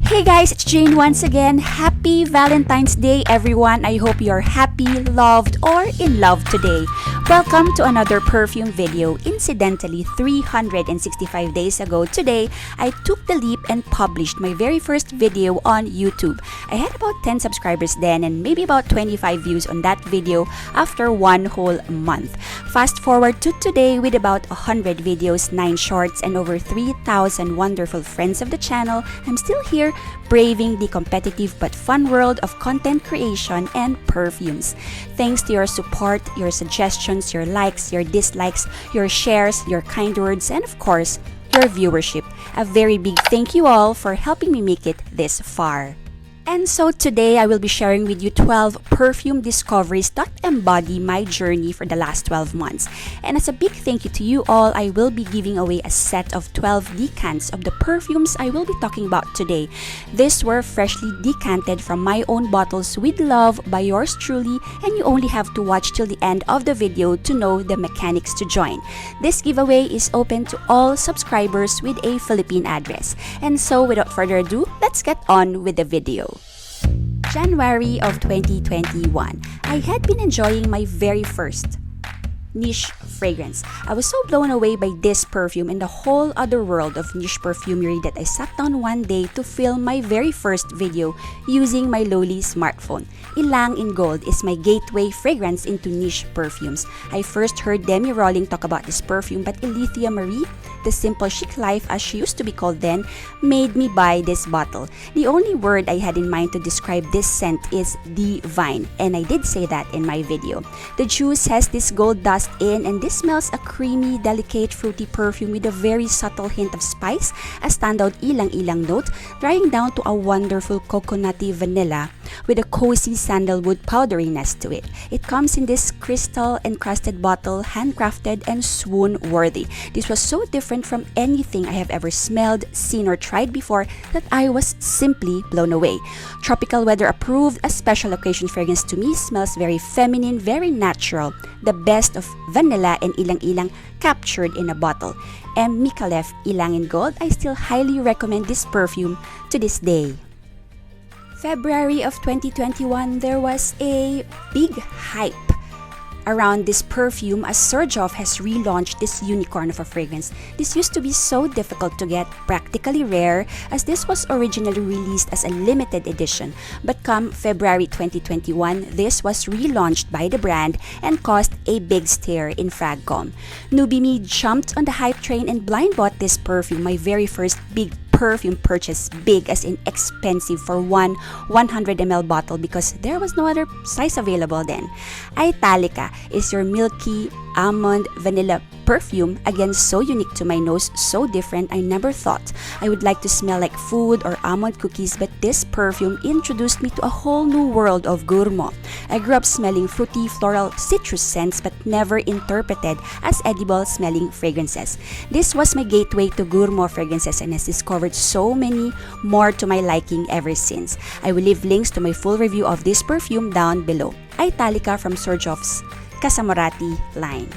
Hey guys, it's Jane once again. Happy Valentine's Day, everyone. I hope you're happy, loved, or in love today. Welcome to another perfume video. Incidentally, 365 days ago today, I took the leap and published my very first video on YouTube. I had about 10 subscribers then and maybe about 25 views on that video after one whole month. Fast forward to today with about 100 videos, 9 shorts, and over 3,000 wonderful friends of the channel. I'm still here braving the competitive but fun world of content creation and perfumes. Thanks to your support, your suggestions, your likes, your dislikes, your shares, your kind words, and of course, your viewership. A very big thank you all for helping me make it this far. And so today I will be sharing with you 12 perfume discoveries that embody my journey for the last 12 months. And as a big thank you to you all, I will be giving away a set of 12 decants of the perfumes I will be talking about today. These were freshly decanted from my own bottles with love by yours truly, and you only have to watch till the end of the video to know the mechanics to join. This giveaway is open to all subscribers with a Philippine address. And so without further ado, let's get on with the video. January of 2021, I had been enjoying my very first niche fragrance. I was so blown away by this perfume and the whole other world of niche perfumery that I sat down one day to film my very first video using my lowly smartphone. Ilang in Gold is my gateway fragrance into niche perfumes. I first heard Demi Rawling talk about this perfume, but Alethea Marie, the simple chic life as she used to be called then, made me buy this bottle. The only word I had in mind to describe this scent is divine, and I did say that in my video. The juice has this gold dust in, and this smells a creamy, delicate, fruity perfume with a very subtle hint of spice, a standout ilang-ilang note, drying down to a wonderful coconutty vanilla with a cozy sandalwood powderiness to it. It comes in this crystal encrusted bottle, handcrafted and swoon-worthy. This was so different from anything I have ever smelled, seen, or tried before that I was simply blown away. Tropical weather approved, a special occasion fragrance to me, smells very feminine, very natural. The best of vanilla and ilang-ilang captured in a bottle. M. Micallef Ilang in Gold, I still highly recommend this perfume to this day. February of 2021, there was a big hype around this perfume as Sergio has relaunched this unicorn of a fragrance. This used to be so difficult to get, practically rare, as this was originally released as a limited edition. But come February 2021, this was relaunched by the brand and caused a big stir in Fragcom. Newbie me jumped on the hype train and blind bought this perfume, my very first big perfume purchase, big as in expensive for one 100 ml bottle because there was no other size available then. Italica is your milky almond vanilla perfume, again so unique to my nose, so different. I never thought I would like to smell like food or almond cookies, but this perfume introduced me to a whole new world of gourmand. I grew up smelling fruity, floral, citrus scents but never interpreted as edible smelling fragrances. This was my gateway to gourmand fragrances and has discovered so many more to my liking ever since. I will leave links to my full review of this perfume down below. Italica from Sergio's Casamorati line.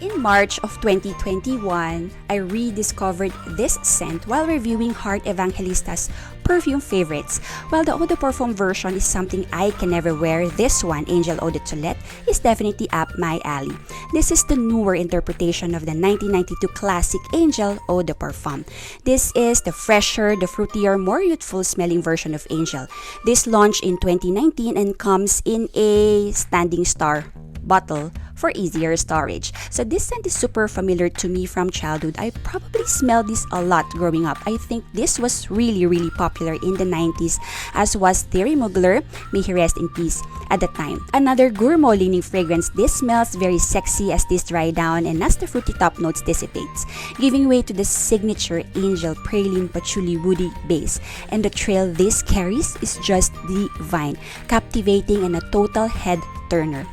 In March of 2021, I rediscovered this scent while reviewing Heart Evangelista's perfume favorites. While the Eau de Parfum version is something I can never wear, this one, Angel Eau de Toilette, is definitely up my alley. This is the newer interpretation of the 1992 classic Angel Eau de Parfum. This is the fresher, the fruitier, more youthful smelling version of Angel. This launched in 2019 and comes in a standing star bottle for easier storage. So this scent is super familiar to me from childhood. I probably smelled this a lot growing up. I think this was really popular in the 90s, as was Thierry Mugler, may he rest in peace, at the time. Another gourmand leaning fragrance. This smells very sexy as this dry down and as the fruity top notes dissipates, giving way to the signature Angel praline patchouli woody base. And the trail this carries is just divine, captivating and a total head turner.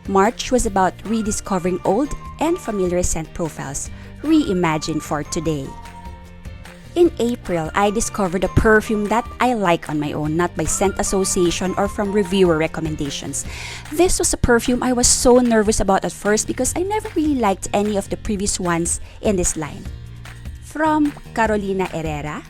March was about rediscovering old and familiar scent profiles, reimagined for today. In April, I discovered a perfume that I like on my own, not by scent association or from reviewer recommendations. This was a perfume I was so nervous about at first because I never really liked any of the previous ones in this line. From Carolina Herrera,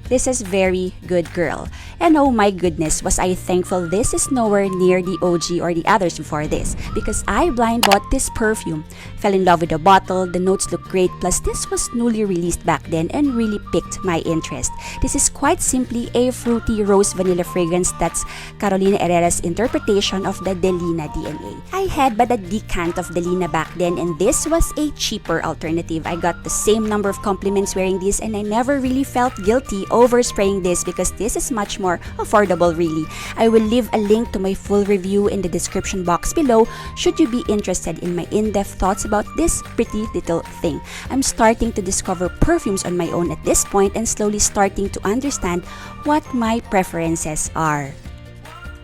This is very good, girl. And oh my goodness, was I thankful this is nowhere near the OG or the others before this, because I blind bought this perfume. Fell in love with the bottle, the notes look great, plus this was newly released back then and really piqued my interest. This is quite simply a fruity rose vanilla fragrance that's Carolina Herrera's interpretation of the Delina DNA. I had but a decant of Delina back then, and this was a cheaper alternative. I got the same number of compliments wearing this, and I never really felt guilty over spraying this because this is much more affordable really. I will leave a link to my full review in the description box below should you be interested in my in-depth thoughts about this pretty little thing. I'm starting to discover perfumes on my own at this point and slowly starting to understand what my preferences are.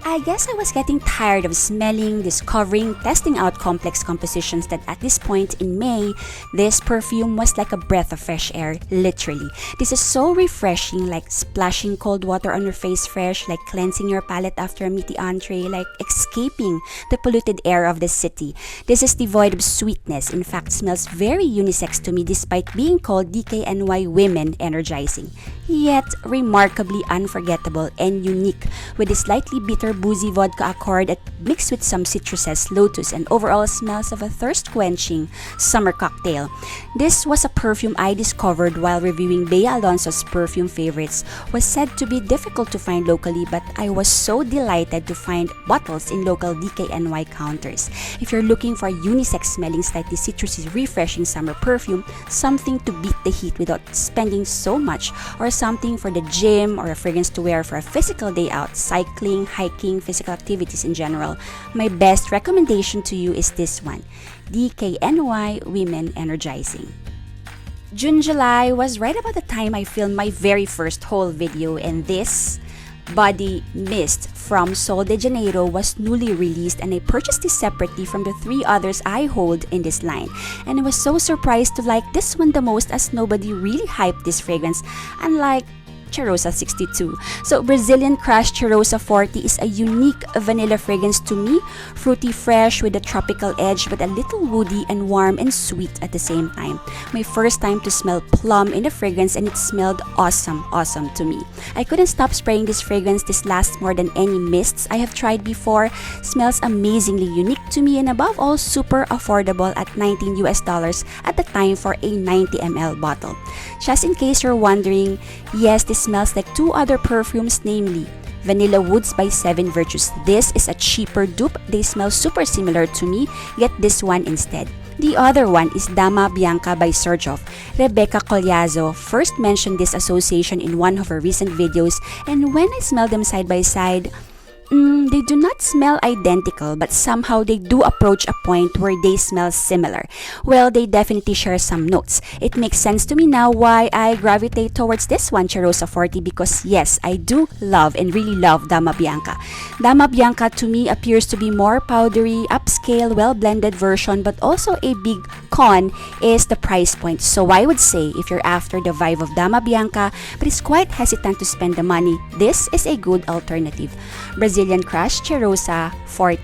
I guess I was getting tired of smelling, discovering, testing out complex compositions that at this point in May, this perfume was like a breath of fresh air, literally. This is so refreshing, like splashing cold water on your face fresh, like cleansing your palate after a meaty entree, like escaping the polluted air of the city. This is devoid of sweetness, in fact smells very unisex to me despite being called DKNY women energizing. Yet remarkably unforgettable and unique with a slightly bitter boozy vodka accord mixed with some citruses, lotus, and overall smells of a thirst-quenching summer cocktail. This was a perfume I discovered while reviewing Bea Alonso's perfume favorites. Was said to be difficult to find locally, but I was so delighted to find bottles in local DKNY counters. If you're looking for a unisex smelling, slightly citrusy, refreshing summer perfume, something to beat the heat without spending so much, or something for the gym or a fragrance to wear for a physical day out, cycling, hiking, physical activities in general, my best recommendation to you is this one, DKNY Women Energizing. June-July was right about the time I filmed my very first haul video, and this body mist from Sol de Janeiro was newly released, and I purchased this separately from the 3 others I hold in this line. And I was so surprised to like this one the most as nobody really hyped this fragrance, unlike Cheirosa 62. So Brazilian Crush Cheirosa 40 is a unique vanilla fragrance to me, fruity fresh with a tropical edge but a little woody and warm and sweet at the same time. My first time to smell plum in a fragrance, and it smelled awesome to me. I couldn't stop spraying this fragrance. This lasts more than any mists I have tried before, smells amazingly unique to me, and above all super affordable at $19 at the time for a 90 ml bottle. Just in case you're wondering, yes, this smells like 2 other perfumes, namely Vanilla Woods by 7 Virtues. This is a cheaper dupe. They smell super similar to me. Get this one instead. The other one is Dama Bianca by Sergio. Rebecca Collazo first mentioned this association in one of her recent videos, and when I smell them side by side, they do not smell identical, but somehow they do approach a point where they smell similar. Well, they definitely share some notes. It makes sense to me now why I gravitate towards this one, Cheirosa 40, because yes, I do love and really love Dama Bianca. Dama Bianca to me appears to be more powdery, upscale, well-blended version, but also a big con is the price point. So I would say if you're after the vibe of Dama Bianca but is quite hesitant to spend the money, this is a good alternative. Brazilian Crush Cheirosa 40.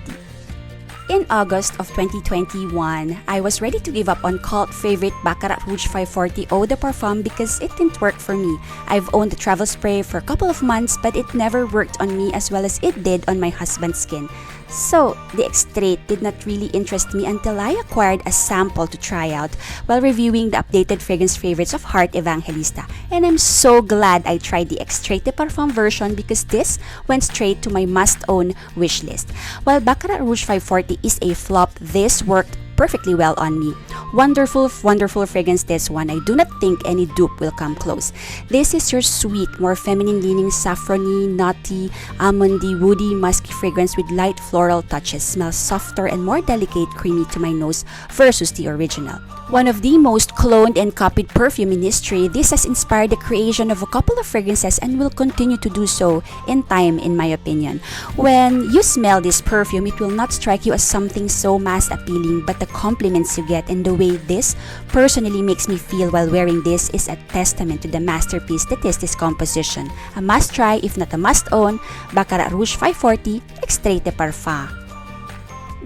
In August of 2021, I was ready to give up on cult favorite Baccarat Rouge 540 Eau de Parfum because it didn't work for me. I've owned the travel spray for a couple of months, but it never worked on me as well as it did on my husband's skin. So, the extrait did not really interest me until I acquired a sample to try out while reviewing the updated fragrance favorites of Heart Evangelista. And I'm so glad I tried the extrait de parfum version because this went straight to my must-own wish list. While Baccarat Rouge 540 is a flop, this worked perfectly well on me. Wonderful fragrance this one. I do not think any dupe will come close. This is your sweet, more feminine leaning saffrony, nutty, almondy, woody, musky fragrance with light floral touches. Smells softer and more delicate, creamy to my nose versus the original. One of the most cloned and copied perfume in history, this has inspired the creation of a couple of fragrances and will continue to do so in time, in my opinion. When you smell this perfume, it will not strike you as something so mass appealing, but the compliments you get and the way this personally makes me feel while wearing this is a testament to the masterpiece that is this composition. A must try, if not a must own, Baccarat Rouge 540 Extrait de Parfum.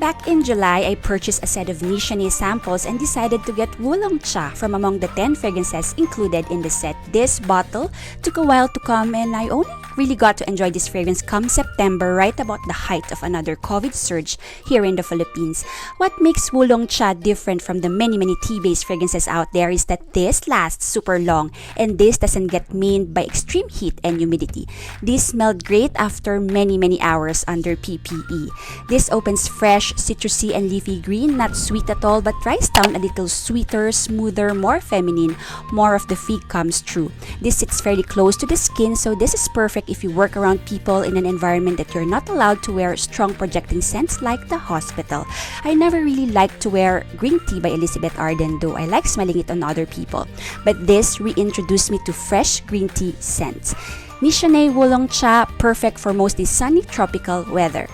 Back in July, I purchased a set of Nishane samples and decided to get Wulong Cha from among the 10 fragrances included in the set. This bottle took a while to come and I only really got to enjoy this fragrance come September, right about the height of another COVID surge here in the Philippines. What makes Wulong Cha different from the many tea-based fragrances out there is that this lasts super long and this doesn't get maned by extreme heat and humidity. This smelled great after many hours under PPE. This opens fresh, citrusy and leafy green, not sweet at all but dries down a little sweeter, smoother, more feminine. More of the fig comes through. This sits fairly close to the skin, so this is perfect if you work around people in an environment that you're not allowed to wear strong projecting scents like the hospital. I never really liked to wear green tea by Elizabeth Arden, though I like smelling it on other people. But this reintroduced me to fresh green tea scents. Nishane Wulong Cha, perfect for mostly sunny tropical weather.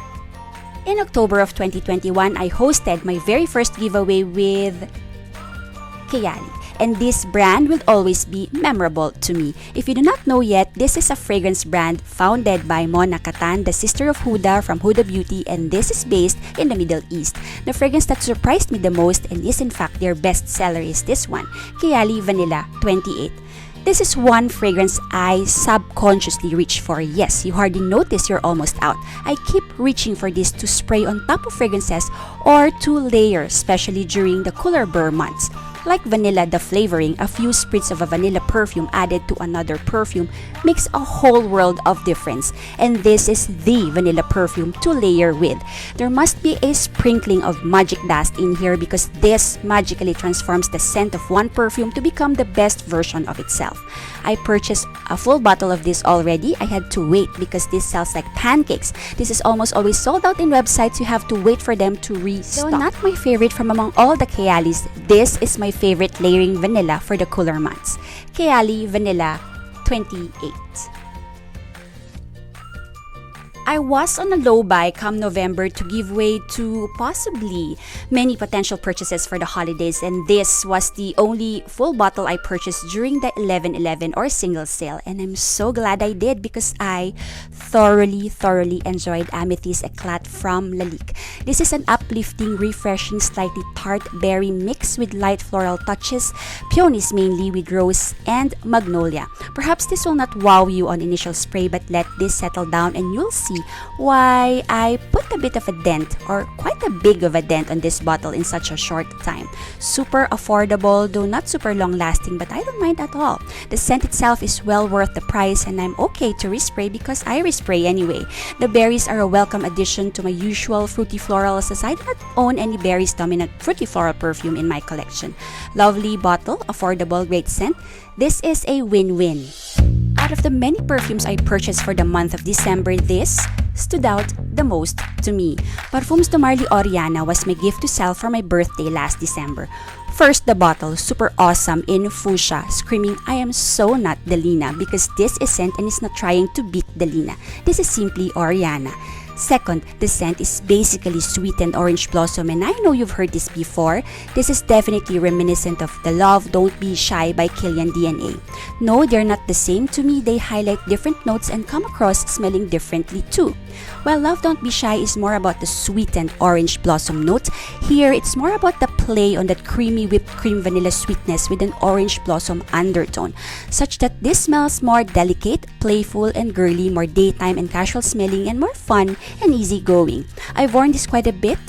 In October of 2021, I hosted my very first giveaway with Kayali. And this brand will always be memorable to me. If you do not know yet, this is a fragrance brand founded by Mona Katan, the sister of Huda from Huda Beauty, and this is based in the Middle East. The fragrance that surprised me the most and is in fact their best seller is this one, Kayali Vanilla 28. This is one fragrance I subconsciously reach for. Yes, you hardly notice you're almost out. I keep reaching for this to spray on top of fragrances or to layer, especially during the cooler burr months. Like vanilla, the flavoring, a few spritz of a vanilla perfume added to another perfume makes a whole world of difference. And this is the vanilla perfume to layer with. There must be a sprinkling of magic dust in here because this magically transforms the scent of one perfume to become the best version of itself. I purchased a full bottle of this already. I had to wait because this sells like pancakes. This is almost always sold out in websites. You have to wait for them to restock. Though not my favorite from among all the Kayalis, this is my favorite layering vanilla for the cooler months. Kayali Vanilla 28. I was on a low buy come November to give way to possibly many potential purchases for the holidays, and this was the only full bottle I purchased during the 11/11 or single sale, and I'm so glad I did because I thoroughly enjoyed Amethyst Eclat from Lalique. This is an uplifting, refreshing, slightly tart berry mix with light floral touches, peonies mainly with rose and magnolia. Perhaps this will not wow you on initial spray, but let this settle down and you'll see why I put a bit of a dent or quite a big of a dent on this bottle in such a short time. Super affordable, though not super long lasting, but I don't mind at all. The scent itself is well worth the price and I'm okay to respray because I respray anyway. The berries are a welcome addition to my usual fruity florals as I do not own any berries dominant fruity floral perfume in my collection. Lovely bottle, affordable, great scent. This is a win-win. Out of the many perfumes I purchased for the month of December, this stood out the most to me. Perfumes de Marly Oriana was my gift to sell for my birthday last December. First, the bottle, super awesome in fuchsia, screaming, I am so not Delina because this isn't and is not trying to beat Delina. This is simply Oriana. Second, the scent is basically sweetened orange blossom, and I know you've heard this before. This is definitely reminiscent of the Love Don't Be Shy by Kilian DNA. No, they're not the same to me. They highlight different notes and come across smelling differently too. While Love Don't Be Shy is more about the sweetened orange blossom note, here it's more about the play on that creamy whipped cream vanilla sweetness with an orange blossom undertone, such that this smells more delicate, playful, and girly, more daytime and casual smelling, and more fun and easygoing. I've worn this quite a bit.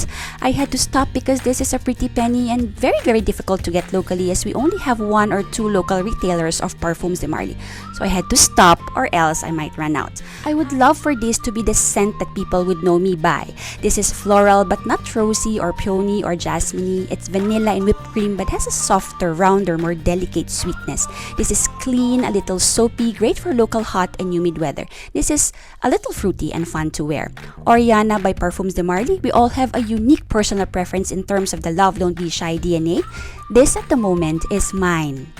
I had to stop because this is a pretty penny and very difficult to get locally as we only have 1 or 2 local retailers of Perfumes de Marly. So I had to stop or else I might run out. I would love for this to be the scent that people would know me by. This is floral but not rosy or peony or jasmine-y. It's vanilla and whipped cream but has a softer, rounder, more delicate sweetness. This is clean, a little soapy, great for local hot and humid weather. This is a little fruity and fun to wear. Oriana by Perfumes de Marly, we all have a unique personal preference in terms of the Love Don't Be Shy DNA. This at the moment is mine.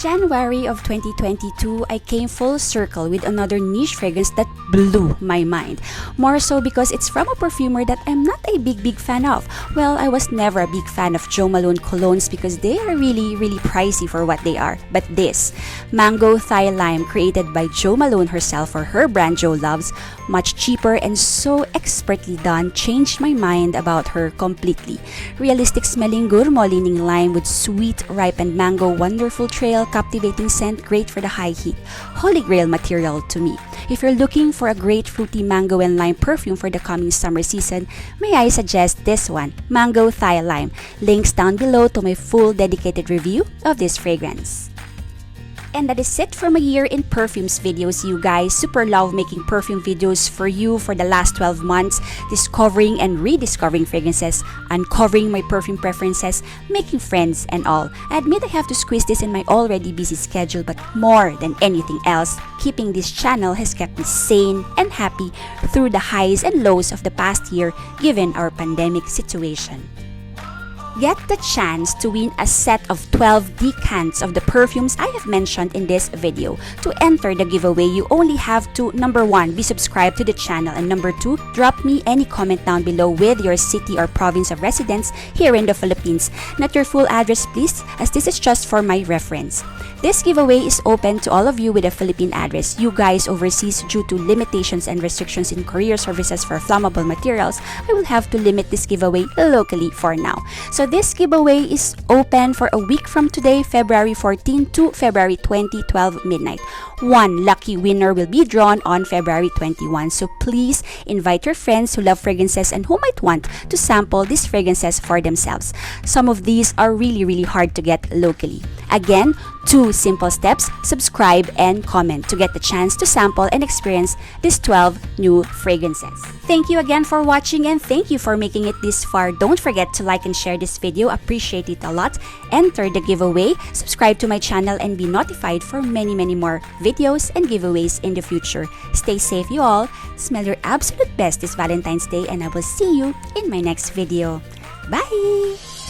January of 2022, I came full circle with another niche fragrance that blew my mind. More so because it's from a perfumer that I'm not a big fan of. Well, I was never a big fan of Jo Malone colognes because they are really pricey for what they are. But this, Mango Thai Lime, created by Jo Malone herself for her brand Jo Loves, much cheaper and so expertly done, changed my mind about her completely. Realistic smelling gourmand-leaning lime with sweet ripened mango, wonderful trail, captivating scent, great for the high heat. Holy grail material to me. If you're looking for a great fruity mango and lime perfume for the coming summer season, may I suggest this one, Mango Thai Lime. Links down below to my full dedicated review of this fragrance. And that is it for my year in perfumes videos, you guys. Super love making perfume videos for you for the last 12 months, discovering and rediscovering fragrances, uncovering my perfume preferences, making friends and all. I admit I have to squeeze this in my already busy schedule, but more than anything else, keeping this channel has kept me sane and happy through the highs and lows of the past year given our pandemic situation. Get the chance to win a set of 12 decants of the perfumes I have mentioned in this video. To enter the giveaway, you only have to, number 1, be subscribed to the channel, and number 2, drop me any comment down below with your city or province of residence here in the Philippines. Not your full address please, as this is just for my reference. This giveaway is open to all of you with a Philippine address. You guys overseas, due to limitations and restrictions in courier services for flammable materials, I will have to limit this giveaway locally for now. So this giveaway is open for a week from today, February 14 to February 20, 12 midnight. One lucky winner will be drawn on February 21. So please invite your friends who love fragrances and who might want to sample these fragrances for themselves. Some of these are really hard to get locally. Again, 2 simple steps: subscribe and comment to get the chance to sample and experience these 12 new fragrances. Thank you again for watching, and thank you for making it this far. Don't forget to like and share this video. Appreciate it a lot. Enter the giveaway, subscribe to my channel, and be notified for many more videos and giveaways in the future. Stay safe you all. Smell your absolute best this Valentine's Day, and I will see you in my next video. Bye!